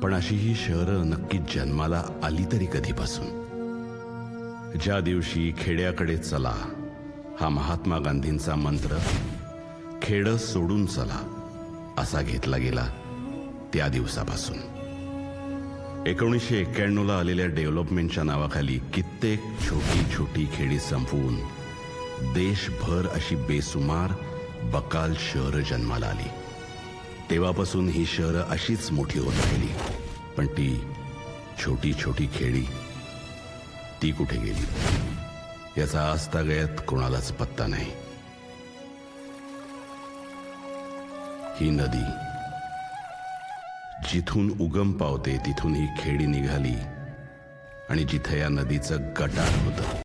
पण अशी ही शहरं नक्की जन्माला आली तरी कधीपासून? ज्या दिवशी खेड्याकडे चला हा महात्मा गांधींचा मंत्र खेडं सोडून चला असा घेतला गेला त्या दिवसापासून. 1991 ला आलेल्या डेव्हलपमेंटच्या नावाखाली कित्येक छोटी छोटी खेडी संपवून देशभर अशी बेसुमार बकाल शहरं जन्माला आली. तेव्हापासून ही शहरं अशीच मोठी होत राहिली. पण ती छोटी छोटी खेडी ती कुठे गेली याचा आजतागयात कोणालाच पत्ता नाही. ही नदी जिथून उगम पावते तिथून ही खेडी निघाली आणि जिथे या नदीचं गटार होतं